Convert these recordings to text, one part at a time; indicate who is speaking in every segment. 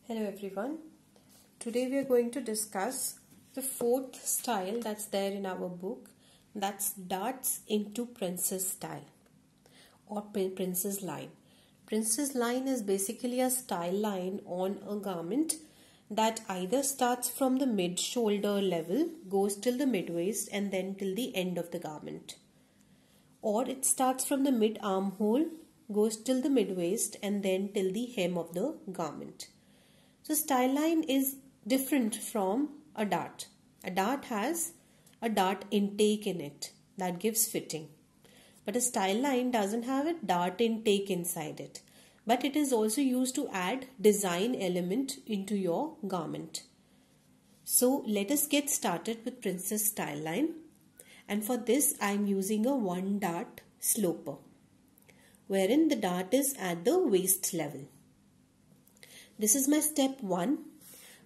Speaker 1: Hello everyone. Today we are going to discuss the fourth style that's there in our book, that's darts into princess style or princess line. Princess line is basically a style line on a garment that either starts from the mid shoulder level, goes till the mid waist and then till the end of the garment, or it starts from the mid armhole, goes till the mid waist and then till the hem of the garment. So style line is different from a dart. A dart has a dart intake in it that gives fitting. But a style line doesn't have a dart intake inside it. But it is also used to add design element into your garment. So let us get started with princess style line. And for this I am using a 1 dart sloper, wherein the dart is at the waist level. This is my step 1,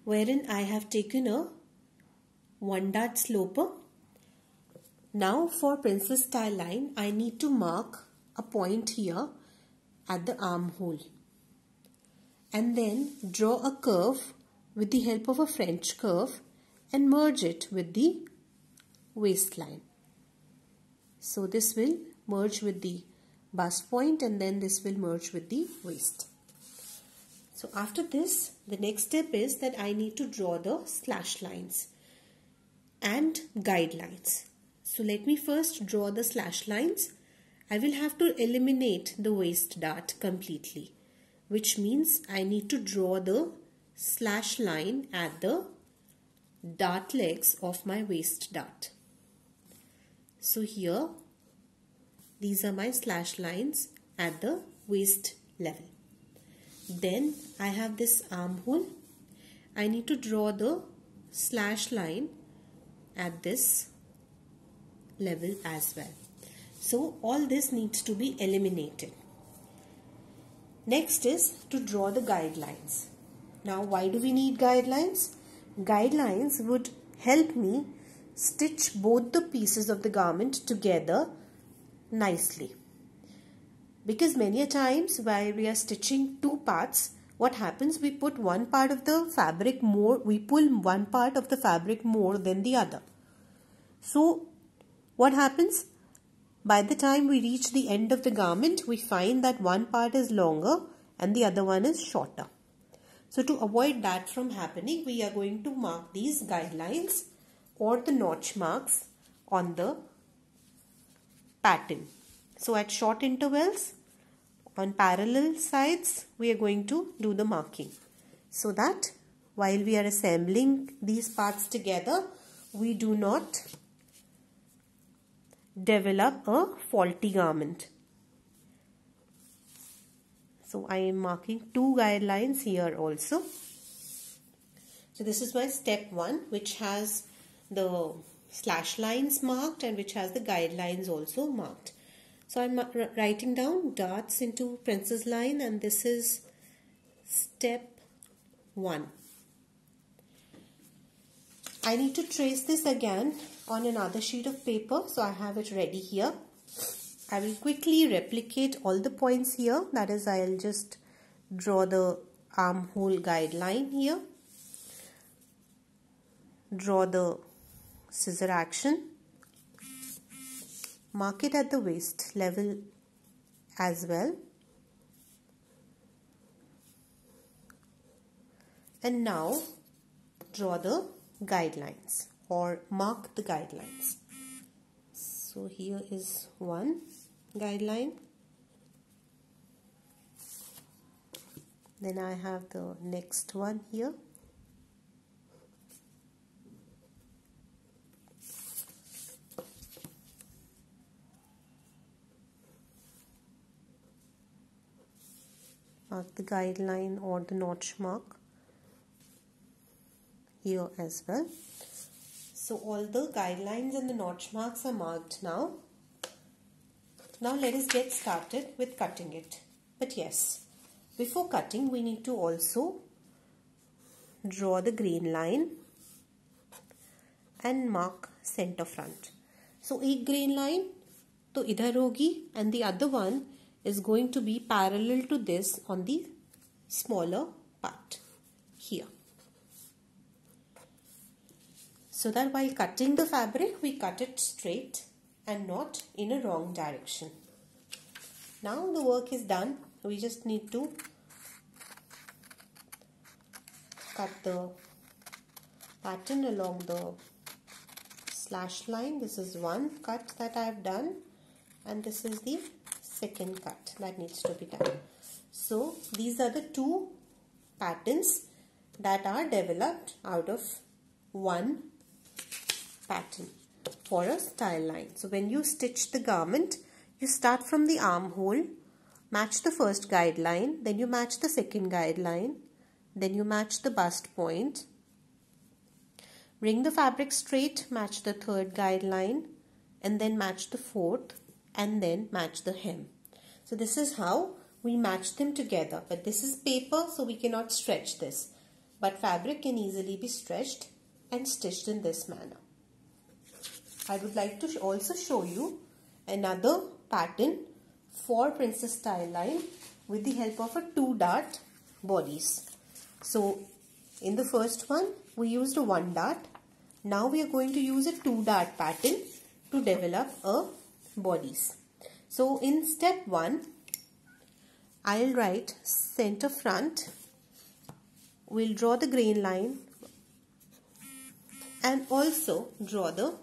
Speaker 1: wherein I have taken a 1 dart sloper. Now for princess style line, I need to mark a point here at the armhole and then draw a curve with the help of a French curve and merge it with the waistline. So this will merge with the bust point and then this will merge with the waist. So after this, the next step is that I need to draw the slash lines and guidelines. So let me first draw the slash lines. I will have to eliminate the waist dart completely, which means I need to draw the slash line at the dart legs of my waist dart. So here, these are my slash lines at the waist level. Then I have this armhole. I need to draw the slash line at this level as well. So all this needs to be eliminated. Next is to draw the guidelines. Now why do we need guidelines? Guidelines would help me stitch both the pieces of the garment together nicely. Because many a times while we are stitching two parts, what happens, we put one part of the fabric more, we pull one part of the fabric more than the other. So what happens? By the time we reach the end of the garment, we find that one part is longer and the other one is shorter. So to avoid that from happening, we are going to mark these guidelines or the notch marks on the pattern. So at short intervals on parallel sides, we are going to do the marking so that while we are assembling these parts together, we do not develop a faulty garment. So I am marking 2 guidelines here also. So this is my step 1, which has the slash lines marked and which has the guidelines also marked. So I'm writing down darts into princess line and this is step 1. I need to trace this again on another sheet of paper, so I have it ready here. I will quickly replicate all the points here. That is, I'll just draw the armhole guideline here. Draw the scissor action. Mark it at the waist level as well. And now draw the guidelines or mark the guidelines. So here is one guideline. Then I have the next one here. Mark the guideline or the notch mark here as well. So all the guidelines and the notch marks are marked now. Now let us get started with cutting it. But yes, before cutting we need to also draw the grain line and mark center front. So एक grain line तो इधर होगी and the other one is going to be parallel to this on the smaller part. here, so that while cutting the fabric we cut it straight and not in a wrong direction. Now the work is done. We just need to cut the pattern along the slash line. This is one cut that I have done, and this is the second cut that needs to be done. So these are the two patterns that are developed out of one pattern for a style line. So when you stitch the garment, you start from the armhole, match the first guideline, then you match the second guideline, then you match the bust point, bring the fabric straight, match the third guideline, and then match the fourth, and then match the hem. So this is how we match them together. But this is paper, so we cannot stretch this. But fabric can easily be stretched and stitched in this manner. I would like to also show you another pattern for princess style line with the help of a 2-dart bodice. So in the first one we used a 1-dart. Now we are going to use a 2-dart pattern to develop a bodice. So in step 1 I'll write center front. We'll draw the grain line and also draw the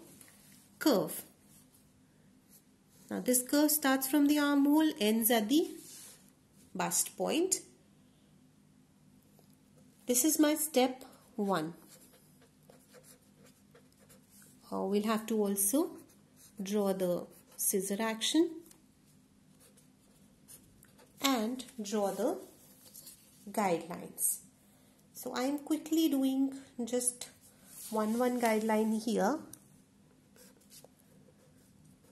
Speaker 1: curve. Now this curve starts from the armhole, ends at the bust point. This is my step 1. We'll have to also draw the scissor action and draw the guidelines. So I am quickly doing just one guideline here,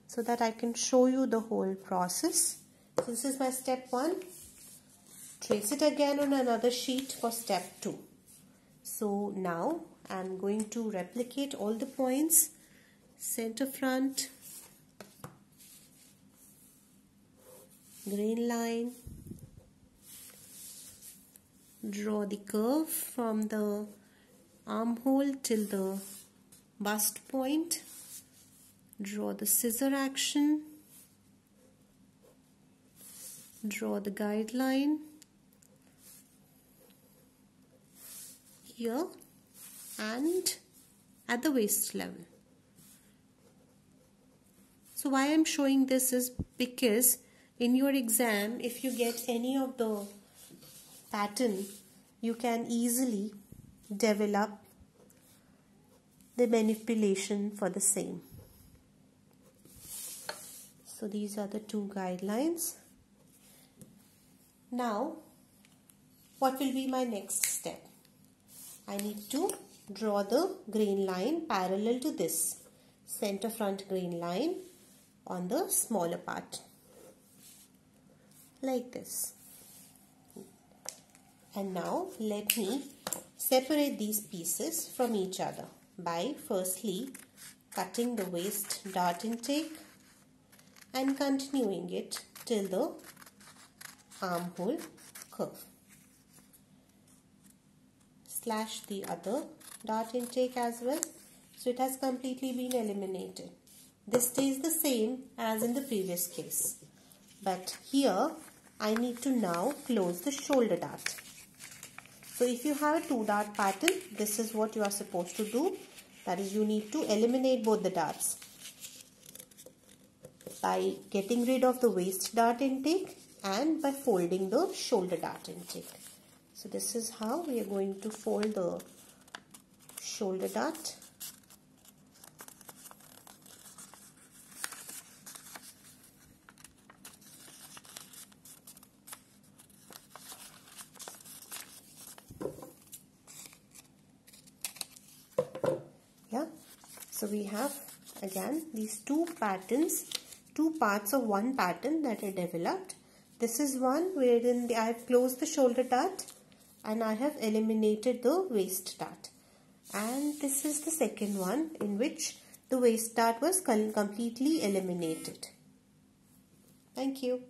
Speaker 1: so that I can show you the whole process. So this is my step 1. Trace it again on another sheet for step 2. So now I am going to replicate all the points. Center front, grain line, draw the curve from the armhole till the bust point. Draw the scissor action, draw the guideline here and at the waist level. So why I am showing this is because in your exam, if you get any of the pattern, you can easily develop the manipulation for the same. So these are the two guidelines. Now, what will be my next step? I need to draw the grain line parallel to this center front grain line on the smaller part, like this. And now let me separate these pieces from each other by firstly cutting the waist dart intake and continuing it till the armhole curve. Slash the other dart intake as well, so it has completely been eliminated. This stays the same as in the previous case, but here I need to now close the shoulder dart. So if you have a 2-dart pattern, this is what you are supposed to do. That is, you need to eliminate both the darts by getting rid of the waist dart intake and by folding the shoulder dart intake. So this is how we are going to fold the shoulder dart. So we have again these two patterns, two parts of one pattern that are developed. This is one wherein I have closed the shoulder dart and I have eliminated the waist dart. And this is the second one in which the waist dart was completely eliminated. Thank you.